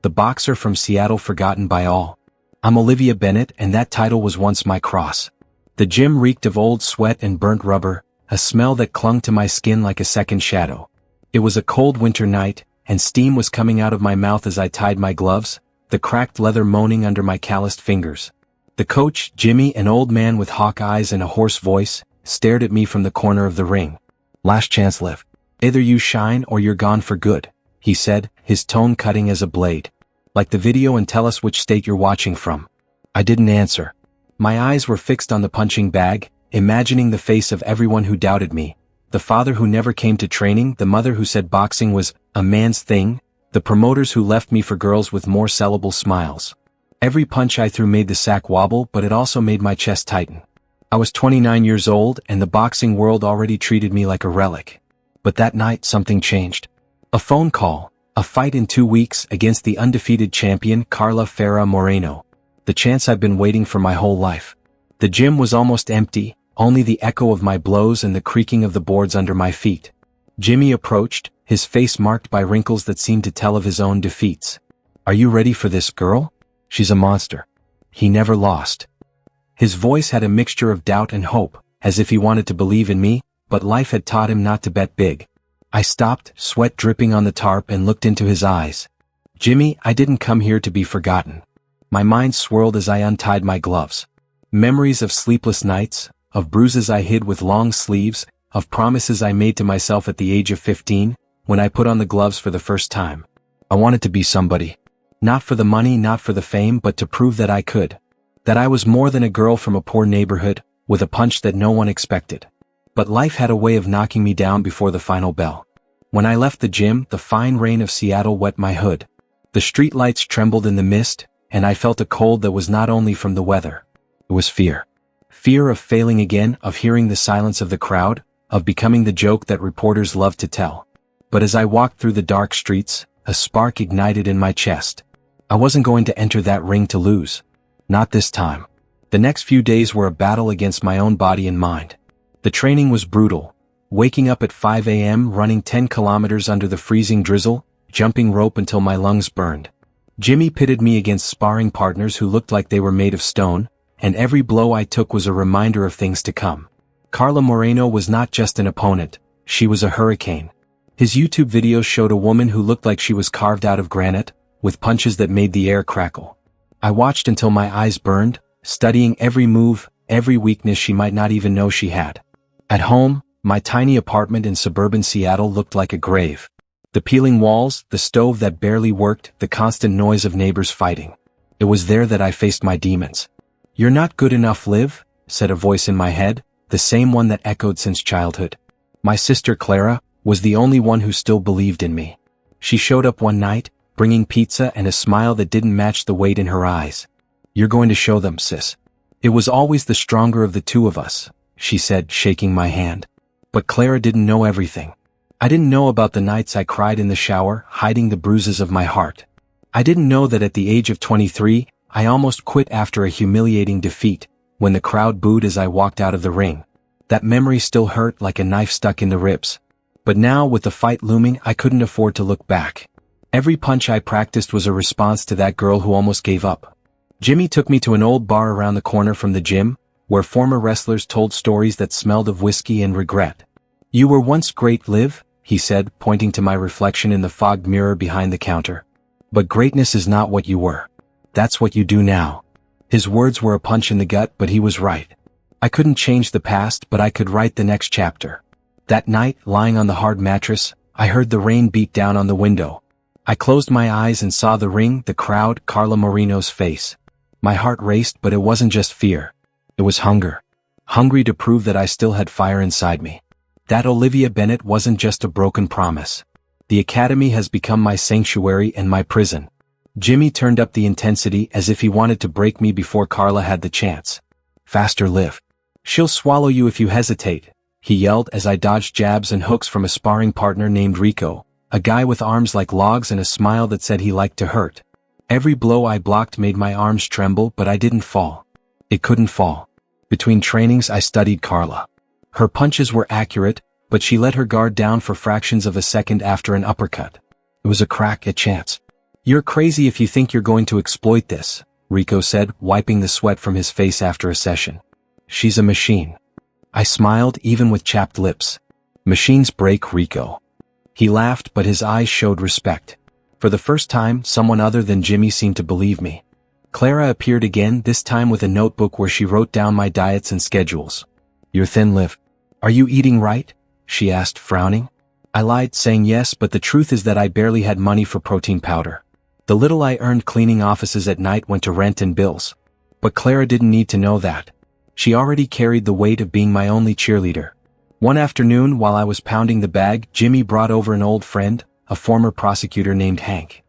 the boxer from Seattle forgotten by all. I'm Olivia Bennett, and that title was once my cross. The gym reeked of old sweat and burnt rubber, a smell that clung to my skin like a second shadow. It was a cold winter night, and steam was coming out of my mouth as I tied my gloves, the cracked leather moaning under my calloused fingers. The coach, Jimmy, an old man with hawk eyes and a hoarse voice, stared at me from the corner of the ring. "Last chance left. Either you shine or you're gone for good," he said, his tone cutting as a blade. "Like the video and tell us which state you're watching from." I didn't answer. My eyes were fixed on the punching bag, imagining the face of everyone who doubted me. The father who never came to training, the mother who said boxing was a man's thing, the promoters who left me for girls with more sellable smiles. Every punch I threw made the sack wobble, but it also made my chest tighten. I was 29 years old, and the boxing world already treated me like a relic. But that night something changed. A phone call, a fight in 2 weeks against the undefeated champion Karla Moreno. The chance I've been waiting for my whole life. The gym was almost empty, only the echo of my blows and the creaking of the boards under my feet. Jimmy approached, his face marked by wrinkles that seemed to tell of his own defeats. "Are you ready for this girl? She's a monster." He never lost. His voice had a mixture of doubt and hope, as if he wanted to believe in me, but life had taught him not to bet big. I stopped, sweat dripping on the tarp, and looked into his eyes. "Jimmy, I didn't come here to be forgotten." My mind swirled as I untied my gloves. Memories of sleepless nights, of bruises I hid with long sleeves, of promises I made to myself at the age of 15, when I put on the gloves for the first time. I wanted to be somebody. Not for the money, not for the fame, but to prove that I could. That I was more than a girl from a poor neighborhood, with a punch that no one expected. But life had a way of knocking me down before the final bell. When I left the gym, the fine rain of Seattle wet my hood. The street lights trembled in the mist, and I felt a cold that was not only from the weather. It was fear. Fear of failing again, of hearing the silence of the crowd, of becoming the joke that reporters love to tell. But as I walked through the dark streets, a spark ignited in my chest. I wasn't going to enter that ring to lose. Not this time. The next few days were a battle against my own body and mind. The training was brutal. Waking up at 5 a.m., running 10 kilometers under the freezing drizzle, jumping rope until my lungs burned. Jimmy pitted me against sparring partners who looked like they were made of stone, and every blow I took was a reminder of things to come. Karla Moreno was not just an opponent, she was a hurricane. His YouTube videos showed a woman who looked like she was carved out of granite, with punches that made the air crackle. I watched until my eyes burned, studying every move, every weakness she might not even know she had. At home, my tiny apartment in suburban Seattle looked like a grave. The peeling walls, the stove that barely worked, the constant noise of neighbors fighting. It was there that I faced my demons. "You're not good enough, Liv," said a voice in my head, the same one that echoed since childhood. My sister Clara was the only one who still believed in me. She showed up one night, bringing pizza and a smile that didn't match the weight in her eyes. "You're going to show them, sis." "It was always the stronger of the two of us," she said, shaking my hand. But Clara didn't know everything. I didn't know about the nights I cried in the shower, hiding the bruises of my heart. I didn't know that at the age of 23, I almost quit after a humiliating defeat, when the crowd booed as I walked out of the ring. That memory still hurt like a knife stuck in the ribs. But now, with the fight looming, I couldn't afford to look back. Every punch I practiced was a response to that girl who almost gave up. Jimmy took me to an old bar around the corner from the gym, where former wrestlers told stories that smelled of whiskey and regret. "You were once great, Liv," he said, pointing to my reflection in the fogged mirror behind the counter. "But greatness is not what you were. That's what you do now." His words were a punch in the gut, but he was right. I couldn't change the past, but I could write the next chapter. That night, lying on the hard mattress, I heard the rain beat down on the window. I closed my eyes and saw the ring, the crowd, Karla Moreno's face. My heart raced, but it wasn't just fear. It was hunger. Hungry to prove that I still had fire inside me. That Olivia Bennett wasn't just a broken promise. The academy has become my sanctuary and my prison. Jimmy turned up the intensity as if he wanted to break me before Karla had the chance. "Faster, Liv. She'll swallow you if you hesitate," he yelled as I dodged jabs and hooks from a sparring partner named Rico, a guy with arms like logs and a smile that said he liked to hurt. Every blow I blocked made my arms tremble, but I didn't fall. It couldn't fall. Between trainings I studied Karla. Her punches were accurate, but she let her guard down for fractions of a second after an uppercut. It was a crack, a chance. "You're crazy if you think you're going to exploit this," Rico said, wiping the sweat from his face after a session. "She's a machine." I smiled, even with chapped lips. "Machines break, Rico." He laughed, but his eyes showed respect. For the first time, someone other than Jimmy seemed to believe me. Clara appeared again, this time with a notebook where she wrote down my diets and schedules. "You're thin, Liv. Are you eating right?" she asked, frowning. I lied, saying yes, but the truth is that I barely had money for protein powder. The little I earned cleaning offices at night went to rent and bills. But Clara didn't need to know that. She already carried the weight of being my only cheerleader. One afternoon, while I was pounding the bag, Jimmy brought over an old friend, a former prosecutor named Hank.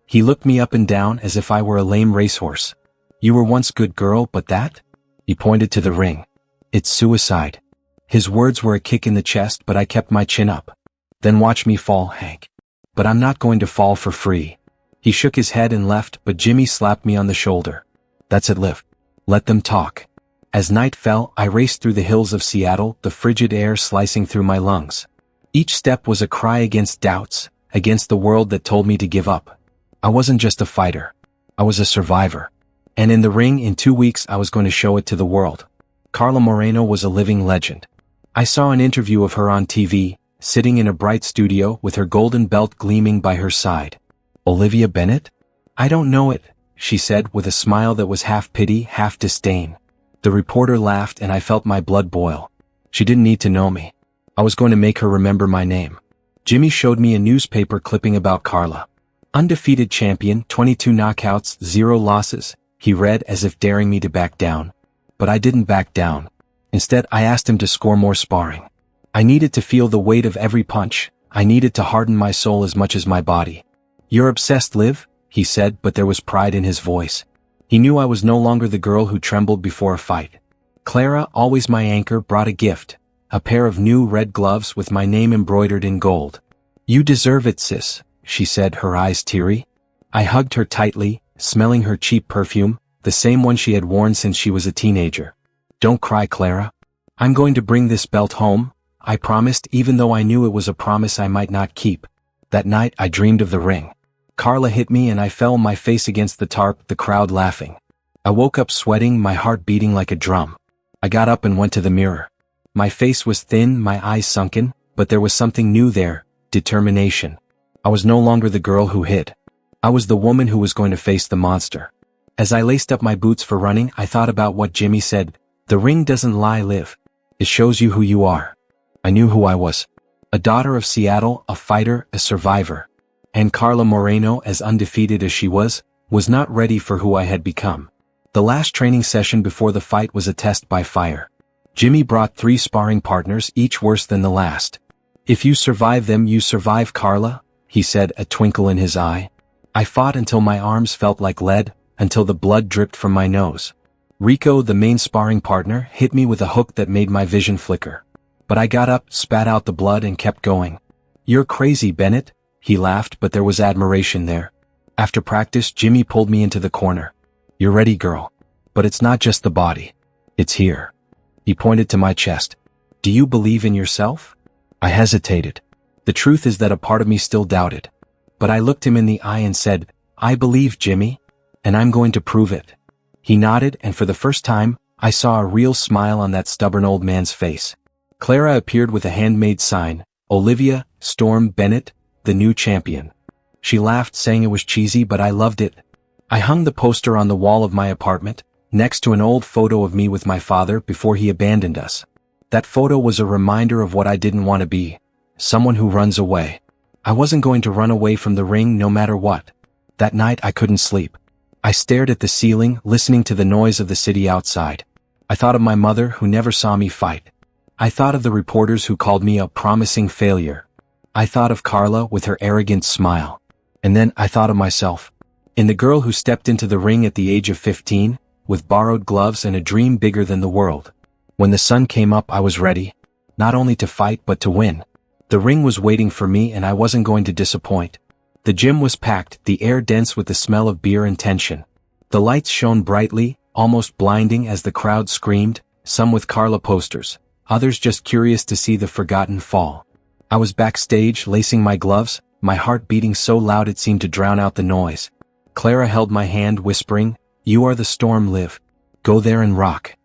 He looked me up and down as if I were a lame racehorse. "You were once good girl, but that?" He pointed to the ring. "It's suicide." His words were a kick in the chest, but I kept my chin up. "Then watch me fall, Hank." "But I'm not going to fall for free." He shook his head and left, but Jimmy slapped me on the shoulder. "That's it, Liv. Let them talk." As night fell, I raced through the hills of Seattle, the frigid air slicing through my lungs. Each step was a cry against doubts, against the world that told me to give up. I wasn't just a fighter. I was a survivor. And in the ring, in 2 weeks, I was going to show it to the world. Karla Moreno was a living legend. I saw an interview of her on TV, sitting in a bright studio with her golden belt gleaming by her side. "Olivia Bennett? I don't know it," she said with a smile that was half pity, half disdain. The reporter laughed and I felt my blood boil. She didn't need to know me. I was going to make her remember my name. Jimmy showed me a newspaper clipping about Karla. "Undefeated champion, 22 knockouts, 0 losses," he read as if daring me to back down. But I didn't back down. Instead, I asked him to score more sparring. I needed to feel the weight of every punch. I needed to harden my soul as much as my body. "You're obsessed, Liv," he said, but there was pride in his voice. He knew I was no longer the girl who trembled before a fight. Clara, always my anchor, brought a gift. A pair of new red gloves with my name embroidered in gold. "You deserve it, sis," she said, her eyes teary. I hugged her tightly, smelling her cheap perfume, the same one she had worn since she was a teenager. "Don't cry, Clara. I'm going to bring this belt home," I promised, even though I knew it was a promise I might not keep. That night I dreamed of the ring. Karla hit me and I fell my face against the tarp, the crowd laughing. I woke up sweating, my heart beating like a drum. I got up and went to the mirror. My face was thin, my eyes sunken, but there was something new there, determination. I was no longer the girl who hid. I was the woman who was going to face the monster. As I laced up my boots for running, I thought about what Jimmy said. "The ring doesn't lie, Liv. It shows you who you are." I knew who I was. A daughter of Seattle, a fighter, a survivor. And Karla Moreno, as undefeated as she was not ready for who I had become. The last training session before the fight was a test by fire. Jimmy brought 3 sparring partners, each worse than the last. "If you survive them, you survive, Karla," he said, a twinkle in his eye. I fought until my arms felt like lead, until the blood dripped from my nose. Rico, the main sparring partner, hit me with a hook that made my vision flicker. But I got up, spat out the blood and kept going. "You're crazy, Bennett," he laughed, but there was admiration there. After practice, Jimmy pulled me into the corner. "You're ready, girl. But it's not just the body. It's here." He pointed to my chest. "Do you believe in yourself?" I hesitated. The truth is that a part of me still doubted. But I looked him in the eye and said, "I believe, Jimmy. And I'm going to prove it." He nodded, and for the first time, I saw a real smile on that stubborn old man's face. Clara appeared with a handmade sign, "Olivia Storm Bennett, the new champion." She laughed, saying it was cheesy, but I loved it. I hung the poster on the wall of my apartment, next to an old photo of me with my father before he abandoned us. That photo was a reminder of what I didn't want to be. Someone who runs away. I wasn't going to run away from the ring no matter what. That night I couldn't sleep. I stared at the ceiling, listening to the noise of the city outside. I thought of my mother who never saw me fight. I thought of the reporters who called me a promising failure. I thought of Karla with her arrogant smile. And then I thought of myself. In the girl who stepped into the ring at the age of 15, with borrowed gloves and a dream bigger than the world. When the sun came up, I was ready. Not only to fight, but to win. The ring was waiting for me and I wasn't going to disappoint. The gym was packed, the air dense with the smell of beer and tension. The lights shone brightly, almost blinding as the crowd screamed, some with Karla posters, others just curious to see the forgotten fall. I was backstage, lacing my gloves, my heart beating so loud it seemed to drown out the noise. Clara held my hand, whispering, "You are the storm, Liv. Go there and rock."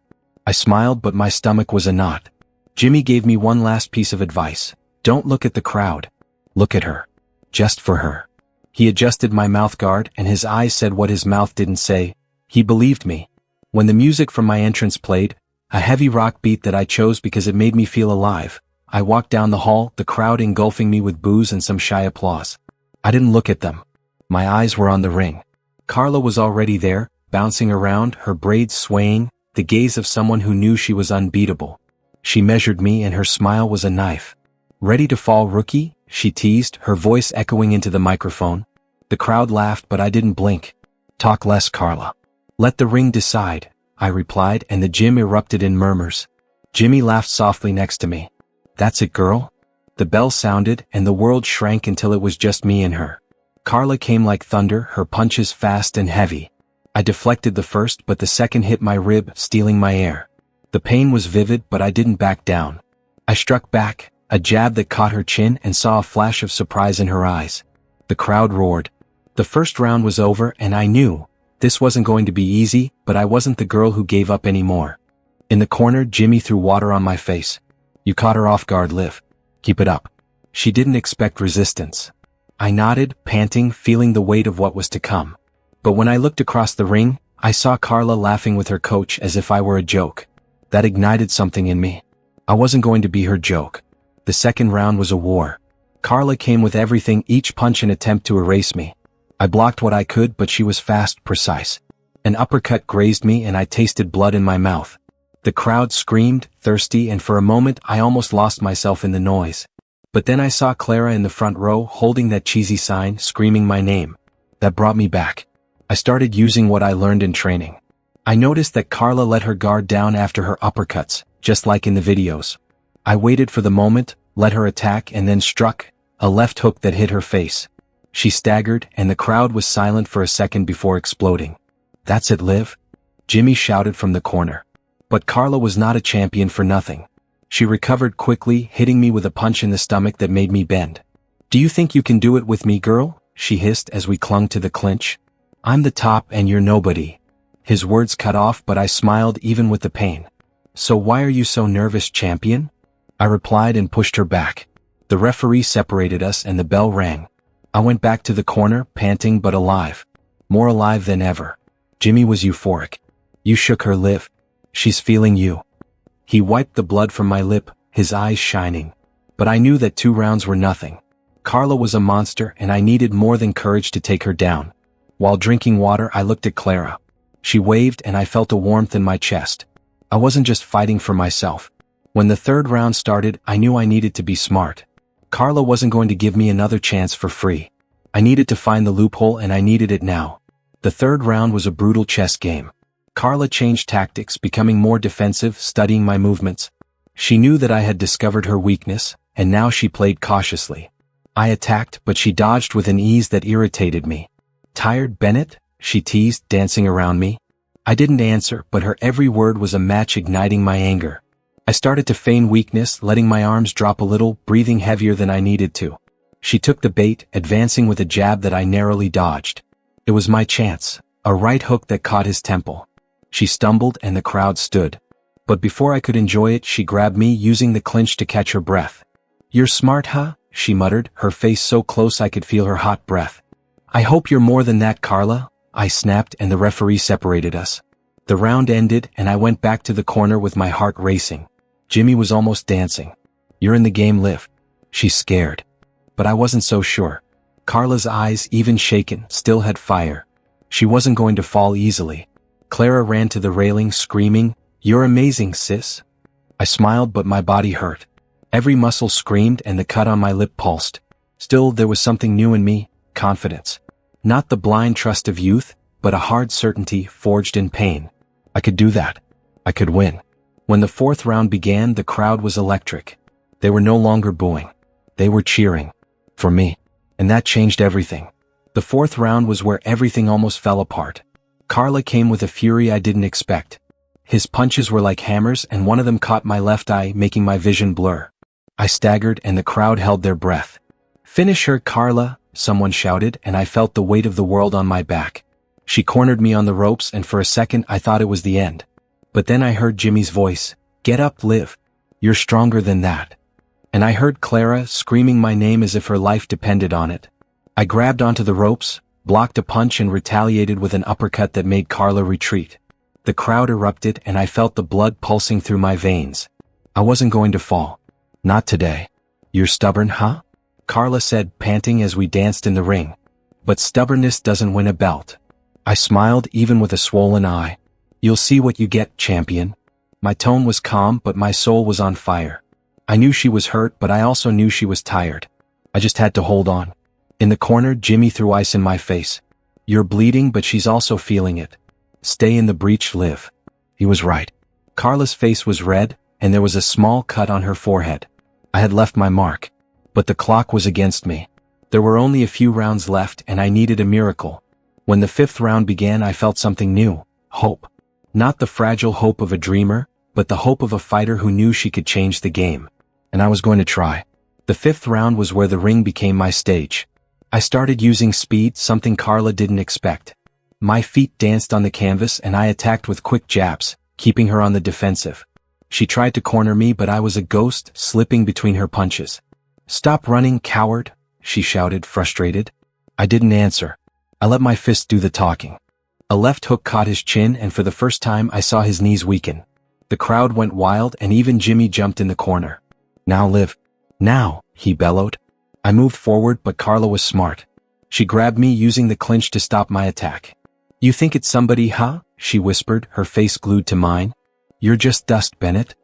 I smiled, but my stomach was a knot. Jimmy gave me one last piece of advice. Don't look at the crowd. Look at her. Just for her. He adjusted my mouth guard, and his eyes said what his mouth didn't say. He believed me. When the music from my entrance played, a heavy rock beat that I chose because it made me feel alive, I walked down the hall, the crowd engulfing me with boos and some shy applause. I didn't look at them. My eyes were on the ring. Karla was already there, bouncing around, her braids swaying, the gaze of someone who knew she was unbeatable. She measured me, and her smile was a knife. "Ready to fall, rookie?" she teased, her voice echoing into the microphone. The crowd laughed, but I didn't blink. "Talk less, Karla. Let the ring decide," I replied, and the gym erupted in murmurs. Jimmy laughed softly next to me. "That's it, girl?" The bell sounded, and the world shrank until it was just me and her. Karla came like thunder, her punches fast and heavy. I deflected the first, but the second hit my rib, stealing my air. The pain was vivid, but I didn't back down. I struck back, a jab that caught her chin, and saw a flash of surprise in her eyes. The crowd roared. The first round was over, and I knew this wasn't going to be easy, but I wasn't the girl who gave up anymore. In the corner, Jimmy threw water on my face. "You caught her off guard, Liv. Keep it up." She didn't expect resistance. I nodded, panting, feeling the weight of what was to come. But when I looked across the ring, I saw Karla laughing with her coach as if I were a joke. That ignited something in me. I wasn't going to be her joke. The second round was a war. Karla came with everything, each punch an attempt to erase me. I blocked what I could, but she was fast, precise. An uppercut grazed me, and I tasted blood in my mouth. The crowd screamed, thirsty, and for a moment I almost lost myself in the noise. But then I saw Clara in the front row, holding that cheesy sign, screaming my name. That brought me back. I started using what I learned in training. I noticed that Karla let her guard down after her uppercuts, just like in the videos. I waited for the moment, let her attack, and then struck, a left hook that hit her face. She staggered, and the crowd was silent for a second before exploding. "That's it, Liv," Jimmy shouted from the corner. But Karla was not a champion for nothing. She recovered quickly, hitting me with a punch in the stomach that made me bend. "Do you think you can do it with me, girl?" she hissed as we clung to the clinch. "I'm the top and you're nobody." His words cut off, but I smiled even with the pain. "So why are you so nervous, champion?" I replied and pushed her back. The referee separated us and the bell rang. I went back to the corner, panting but alive. More alive than ever. Jimmy was euphoric. "You shook her, Liv. She's feeling you." He wiped the blood from my lip, his eyes shining. But I knew that 2 rounds were nothing. Karla was a monster, and I needed more than courage to take her down. While drinking water, I looked at Clara. She waved, and I felt a warmth in my chest. I wasn't just fighting for myself. When the third round started, I knew I needed to be smart. Karla wasn't going to give me another chance for free. I needed to find the loophole, and I needed it now. The third round was a brutal chess game. Karla changed tactics, becoming more defensive, studying my movements. She knew that I had discovered her weakness, and now she played cautiously. I attacked, but she dodged with an ease that irritated me. "Tired, Bennett?" she teased, dancing around me. I didn't answer, but her every word was a match igniting my anger. I started to feign weakness, letting my arms drop a little, breathing heavier than I needed to. She took the bait, advancing with a jab that I narrowly dodged. It was my chance, a right hook that caught his temple. She stumbled, and the crowd stood. But before I could enjoy it, she grabbed me, using the clinch to catch her breath. "You're smart, huh?" she muttered, her face so close I could feel her hot breath. "I hope you're more than that, Karla," I snapped, and the referee separated us. The round ended, and I went back to the corner with my heart racing. Jimmy was almost dancing. "You're in the game, Liv." She's scared. But I wasn't so sure. Karla's eyes, even shaken, still had fire. She wasn't going to fall easily. Clara ran to the railing, screaming, "You're amazing, sis." I smiled, but my body hurt. Every muscle screamed, and the cut on my lip pulsed. Still, there was something new in me, confidence. Not the blind trust of youth, but a hard certainty forged in pain. I could do that. I could win. When the fourth round began, the crowd was electric. They were no longer booing. They were cheering. For me. And that changed everything. The fourth round was where everything almost fell apart. Karla came with a fury I didn't expect. His punches were like hammers, and one of them caught my left eye, making my vision blur. I staggered, and the crowd held their breath. "Finish her, Karla," someone shouted, and I felt the weight of the world on my back. She cornered me on the ropes, and for a second I thought it was the end. But then I heard Jimmy's voice. "Get up, Liv. You're stronger than that." And I heard Clara screaming my name as if her life depended on it. I grabbed onto the ropes, blocked a punch, and retaliated with an uppercut that made Karla retreat. The crowd erupted, and I felt the blood pulsing through my veins. I wasn't going to fall. Not today. "You're stubborn, huh?" Karla said, panting as we danced in the ring. "But stubbornness doesn't win a belt." I smiled, even with a swollen eye. "You'll see what you get, champion." My tone was calm, but my soul was on fire. I knew she was hurt, but I also knew she was tired. I just had to hold on. In the corner, Jimmy threw ice in my face. "You're bleeding, but she's also feeling it. Stay in the breach, Liv." He was right. Karla's face was red, and there was a small cut on her forehead. I had left my mark. But the clock was against me. There were only a few rounds left, and I needed a miracle. When the 5th round began, I felt something new. Hope. Not the fragile hope of a dreamer, but the hope of a fighter who knew she could change the game. And I was going to try. The 5th round was where the ring became my stage. I started using speed, something Karla didn't expect. My feet danced on the canvas, and I attacked with quick jabs, keeping her on the defensive. She tried to corner me, but I was a ghost, slipping between her punches. "Stop running, coward," she shouted, frustrated. I didn't answer. I let my fist do the talking. A left hook caught his chin, and for the first time I saw his knees weaken. The crowd went wild, and even Jimmy jumped in the corner. "Now, Liv. Now," he bellowed. I moved forward, but Karla was smart. She grabbed me, using the clinch to stop my attack. "You think it's somebody, huh?" she whispered, her face glued to mine. "You're just dust, Bennett."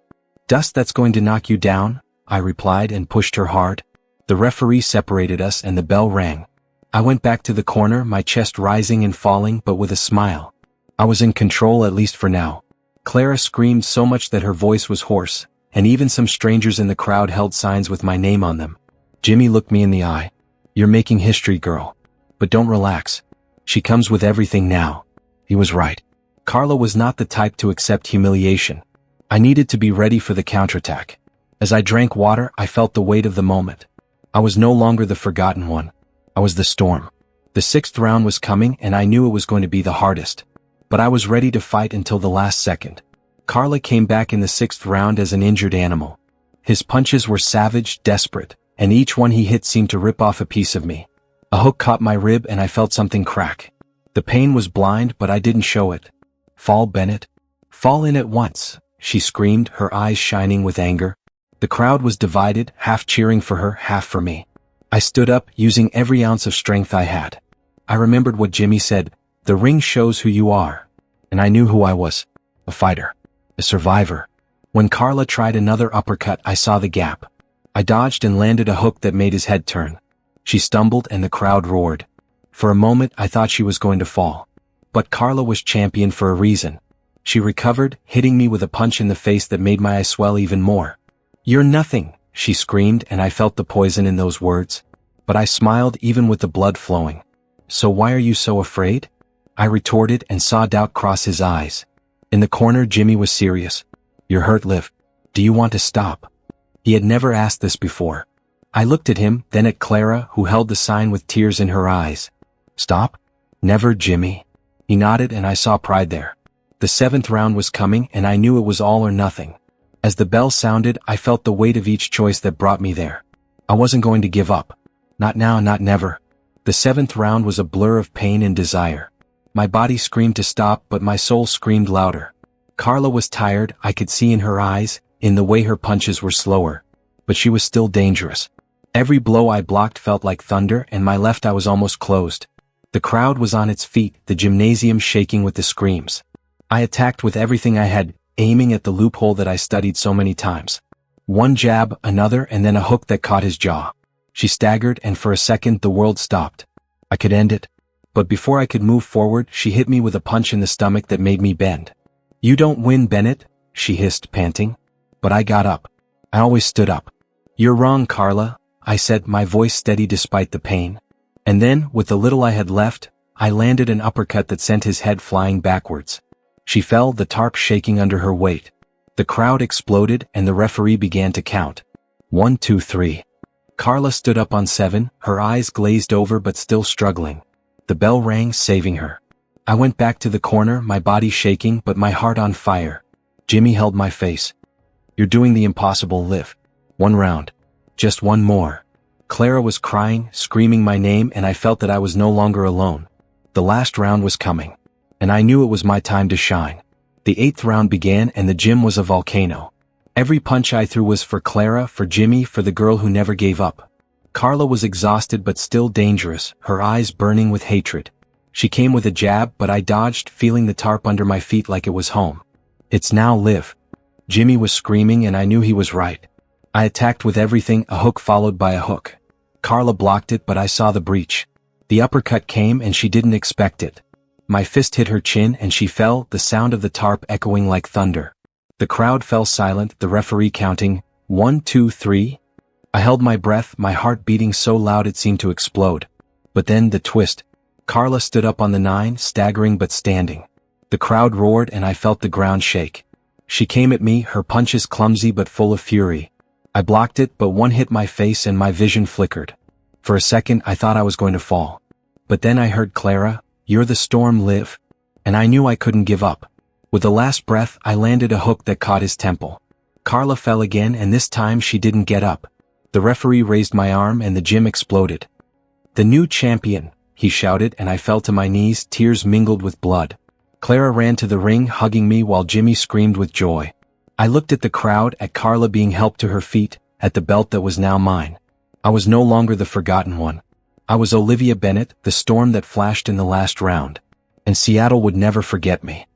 "Dust that's going to knock you down," I replied, and pushed her hard. The referee separated us, and the bell rang. I went back to the corner, my chest rising and falling, but with a smile. I was in control, at least for now. Clara screamed so much that her voice was hoarse, and even some strangers in the crowd held signs with my name on them. Jimmy looked me in the eye. "You're making history, girl. But don't relax. She comes with everything now." He was right. Karla was not the type to accept humiliation. I needed to be ready for the counterattack. As I drank water, I felt the weight of the moment. I was no longer the forgotten one. I was the storm. The 6th round was coming, and I knew it was going to be the hardest. But I was ready to fight until the last second. Karla came back in the 6th round as an injured animal. His punches were savage, desperate, and each one he hit seemed to rip off a piece of me. A hook caught my rib, and I felt something crack. The pain was blind, but I didn't show it. "Fall, Bennett. Fall in at once," she screamed, her eyes shining with anger. The crowd was divided, half cheering for her, half for me. I stood up, using every ounce of strength I had. I remembered what Jimmy said, "The ring shows who you are." And I knew who I was. A fighter. A survivor. When Karla tried another uppercut, I saw the gap. I dodged and landed a hook that made his head turn. She stumbled, and the crowd roared. For a moment, I thought she was going to fall. But Karla was champion for a reason. She recovered, hitting me with a punch in the face that made my eyes swell even more. "You're nothing," she screamed, and I felt the poison in those words. But I smiled, even with the blood flowing. "So why are you so afraid?" I retorted, and saw doubt cross his eyes. In the corner, Jimmy was serious. "You're hurt, Liv. Do you want to stop?" He had never asked this before. I looked at him, then at Clara, who held the sign with tears in her eyes. "Stop? Never, Jimmy." He nodded, and I saw pride there. The 7th round was coming, and I knew it was all or nothing. As the bell sounded, I felt the weight of each choice that brought me there. I wasn't going to give up. Not now, not never. The 7th round was a blur of pain and desire. My body screamed to stop, but my soul screamed louder. Karla was tired, I could see in her eyes, in the way her punches were slower. But she was still dangerous. Every blow I blocked felt like thunder, and my left eye was almost closed. The crowd was on its feet, the gymnasium shaking with the screams. I attacked with everything I had, aiming at the loophole that I studied so many times. One jab, another, and then a hook that caught his jaw. She staggered, and for a second the world stopped. I could end it. But before I could move forward, she hit me with a punch in the stomach that made me bend. "You don't win, Bennett," she hissed, panting. But I got up. I always stood up. "You're wrong, Karla," I said, my voice steady despite the pain. And then, with the little I had left, I landed an uppercut that sent his head flying backwards. She fell, the tarp shaking under her weight. The crowd exploded, and the referee began to count. 1, 2, 3. Karla stood up on 7, her eyes glazed over but still struggling. The bell rang, saving her. I went back to the corner, my body shaking but my heart on fire. Jimmy held my face. "You're doing the impossible, Liv. One round. Just one more." Clara was crying, screaming my name, and I felt that I was no longer alone. The last round was coming. And I knew it was my time to shine. The 8th round began and the gym was a volcano. Every punch I threw was for Clara, for Jimmy, for the girl who never gave up. Karla was exhausted but still dangerous, her eyes burning with hatred. She came with a jab but I dodged, feeling the tarp under my feet like it was home. "It's now, Liv." Jimmy was screaming and I knew he was right. I attacked with everything, a hook followed by a hook. Karla blocked it but I saw the breach. The uppercut came and she didn't expect it. My fist hit her chin and she fell, the sound of the tarp echoing like thunder. The crowd fell silent, the referee counting, 1, 2, 3. I held my breath, my heart beating so loud it seemed to explode. But then, the twist. Karla stood up on the 9, staggering but standing. The crowd roared and I felt the ground shake. She came at me, her punches clumsy but full of fury. I blocked it, but one hit my face and my vision flickered. For a second I thought I was going to fall. But then I heard Clara, "You're the storm, Liv." And I knew I couldn't give up. With the last breath I landed a hook that caught his temple. Karla fell again and this time she didn't get up. The referee raised my arm and the gym exploded. "The new champion," he shouted, and I fell to my knees, tears mingled with blood. Clara ran to the ring, hugging me while Jimmy screamed with joy. I looked at the crowd, at Karla being helped to her feet, at the belt that was now mine. I was no longer the forgotten one. I was Olivia Bennett, the storm that flashed in the last round. And Seattle would never forget me.